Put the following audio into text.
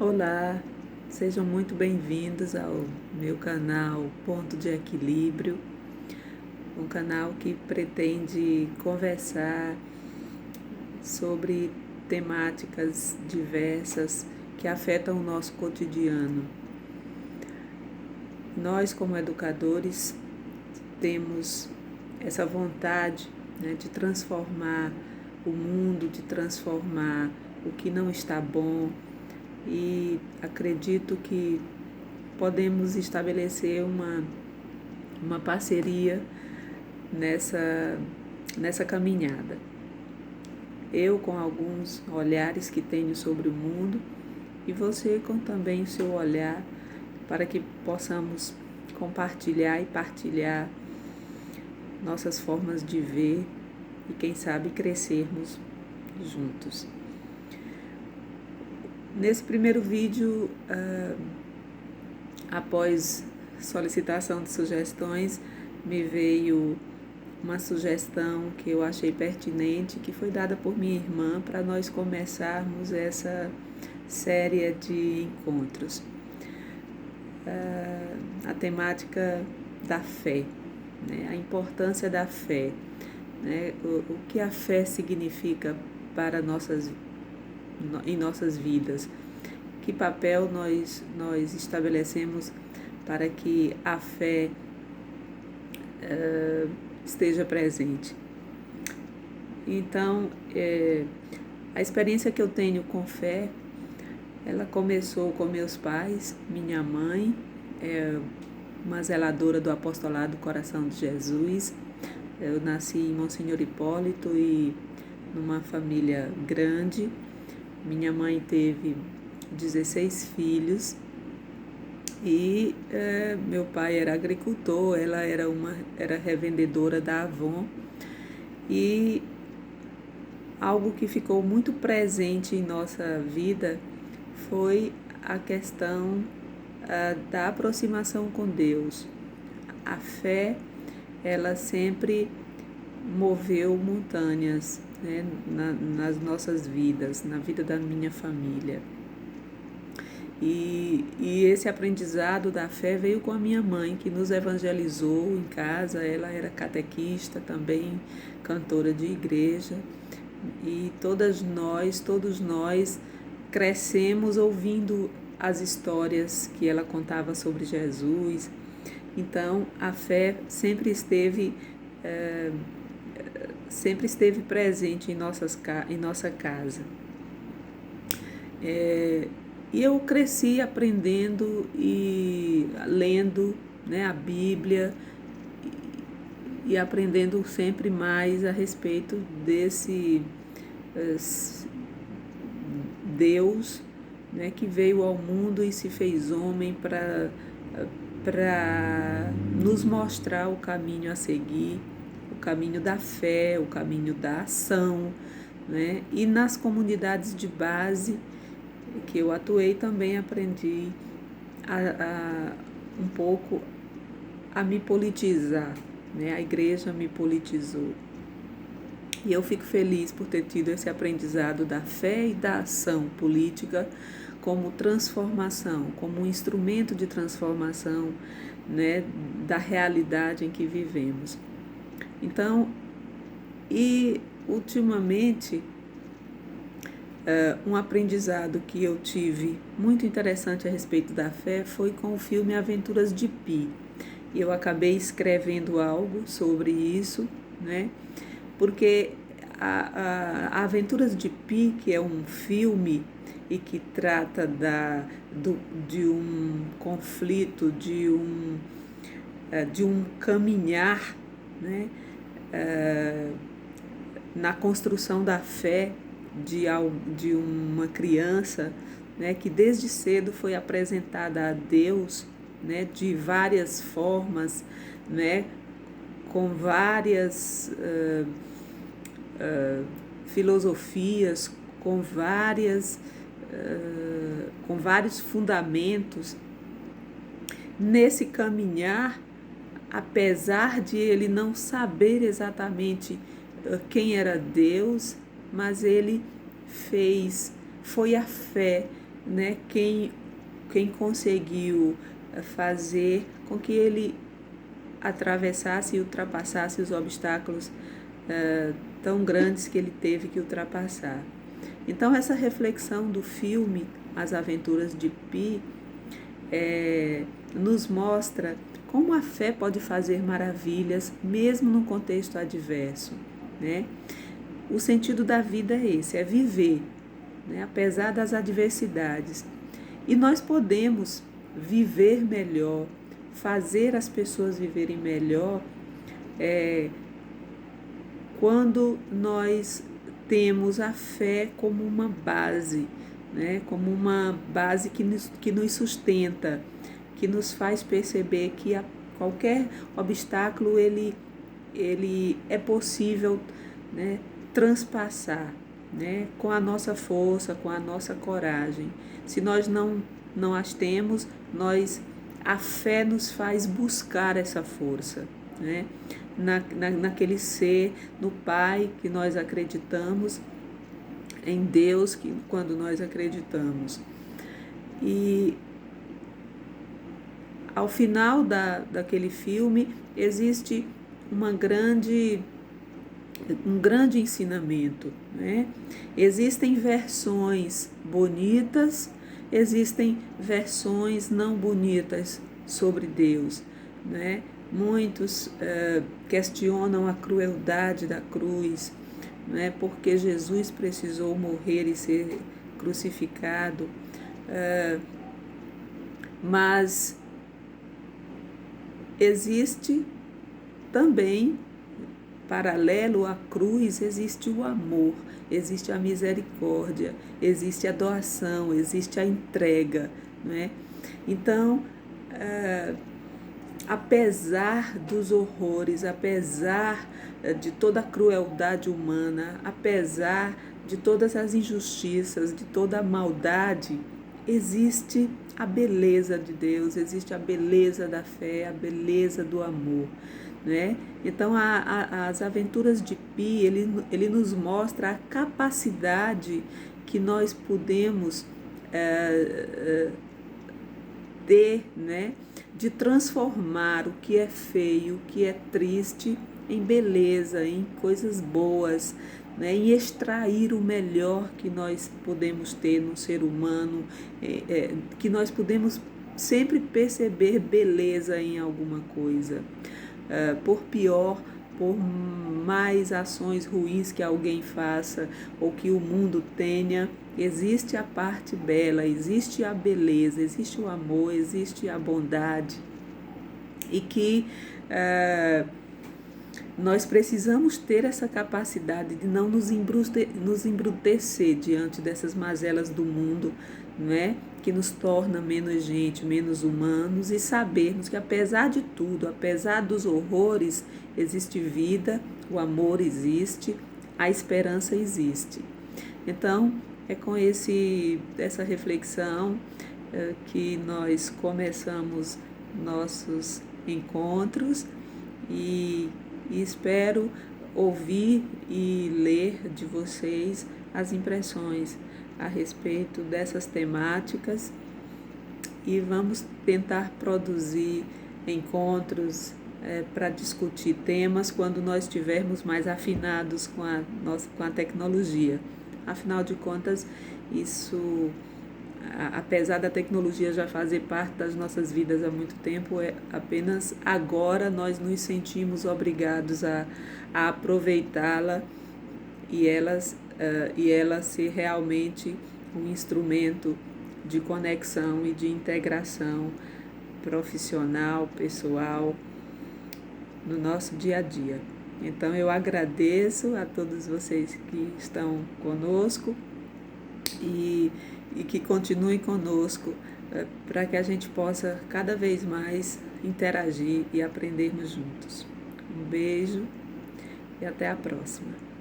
Olá, sejam muito bem-vindos ao meu canal Ponto de Equilíbrio, um canal que pretende conversar sobre temáticas diversas que afetam o nosso cotidiano. Nós, como educadores, temos essa vontade, de transformar o mundo, de transformar o que não está bom, e acredito que podemos estabelecer uma parceria nessa caminhada. Eu com alguns olhares que tenho sobre o mundo e você com também o seu olhar, para que possamos compartilhar e partilhar nossas formas de ver e quem sabe crescermos juntos. Nesse primeiro vídeo, após solicitação de sugestões, me veio uma sugestão que eu achei pertinente, que foi dada por minha irmã para nós começarmos essa série de encontros. A temática da fé, a importância da fé, o que a fé significa para em nossas vidas, que papel nós estabelecemos para que a fé esteja presente. Então, a experiência que eu tenho com fé, ela começou com meus pais. Minha mãe é uma zeladora do Apostolado do Coração de Jesus. Eu nasci em Monsenhor Hipólito e numa família grande. Minha mãe teve 16 filhos e meu pai era agricultor, ela era revendedora da Avon, e algo que ficou muito presente em nossa vida foi a questão da aproximação com Deus. A fé, ela sempre moveu montanhas, nas nossas vidas, na vida da minha família. E esse aprendizado da fé veio com a minha mãe, que nos evangelizou em casa. Ela era catequista, também cantora de igreja, e todos nós crescemos ouvindo as histórias que ela contava sobre Jesus. Então, a fé sempre esteve presente em nossa casa. E eu cresci aprendendo e lendo, a Bíblia, e aprendendo sempre mais a respeito desse Deus, que veio ao mundo e se fez homem para nos mostrar o caminho a seguir, o caminho da fé, o caminho da ação, E nas comunidades de base que eu atuei também aprendi um pouco a me politizar, A igreja me politizou. E eu fico feliz por ter tido esse aprendizado da fé e da ação política como transformação, como um instrumento de transformação, da realidade em que vivemos. Então, e ultimamente, um aprendizado que eu tive muito interessante a respeito da fé foi com o filme Aventuras de Pi. E eu acabei escrevendo algo sobre isso, porque a Aventuras de Pi, que é um filme e que trata de um conflito, de um caminhar, na construção da fé de uma criança, que desde cedo foi apresentada a Deus, de várias formas, com várias filosofias, com vários fundamentos. Nesse caminhar, apesar de ele não saber exatamente quem era Deus, mas ele foi a fé né, quem conseguiu fazer com que ele atravessasse e ultrapassasse os obstáculos tão grandes que ele teve que ultrapassar. Então, essa reflexão do filme As Aventuras de Pi nos mostra como a fé pode fazer maravilhas, mesmo no contexto adverso, né? O sentido da vida é esse, é viver, né? Apesar das adversidades. E nós podemos viver melhor, fazer as pessoas viverem melhor quando nós temos a fé como uma base, né? Como uma base que nos sustenta, que nos faz perceber que qualquer obstáculo ele é possível, né, transpassar, né, com a nossa força, com a nossa coragem. Se nós não as temos, a fé nos faz buscar essa força, né, naquele ser, no Pai que nós acreditamos, em Deus quando nós acreditamos. E ao final daquele filme existe um grande ensinamento, né? Existem versões bonitas, existem versões não bonitas sobre Deus, né? Muitos questionam a crueldade da cruz, né? Porque Jesus precisou morrer e ser crucificado, mas existe também, paralelo à cruz, existe o amor, existe a misericórdia, existe a doação, existe a entrega, não é? Então, apesar dos horrores, apesar de toda a crueldade humana, apesar de todas as injustiças, de toda a maldade, existe a beleza de Deus, existe a beleza da fé, a beleza do amor, né? Então, as aventuras de Pi, ele nos mostra a capacidade que nós podemos ter, né, de transformar o que é feio, o que é triste, em beleza, em coisas boas, né, em extrair o melhor que nós podemos ter no ser humano, que nós podemos sempre perceber beleza em alguma coisa. Por pior, por mais ações ruins que alguém faça ou que o mundo tenha, existe a parte bela, existe a beleza, existe o amor, existe a bondade, e que nós precisamos ter essa capacidade de não nos embrutecer diante dessas mazelas do mundo, não é? Que nos torna menos gente, menos humanos, e sabermos que apesar de tudo, apesar dos horrores, existe vida, o amor existe, a esperança existe. Então, é com essa reflexão que nós começamos nossos encontros, e espero ouvir e ler de vocês as impressões a respeito dessas temáticas, e vamos tentar produzir encontros para discutir temas quando nós estivermos mais afinados com a tecnologia. Afinal de contas, isso, apesar da tecnologia já fazer parte das nossas vidas há muito tempo, apenas agora nós nos sentimos obrigados a aproveitá-la e ela ser realmente um instrumento de conexão e de integração profissional, pessoal, no nosso dia a dia. Então, eu agradeço a todos vocês que estão conosco e que continuem conosco para que a gente possa cada vez mais interagir e aprendermos juntos. Um beijo e até a próxima.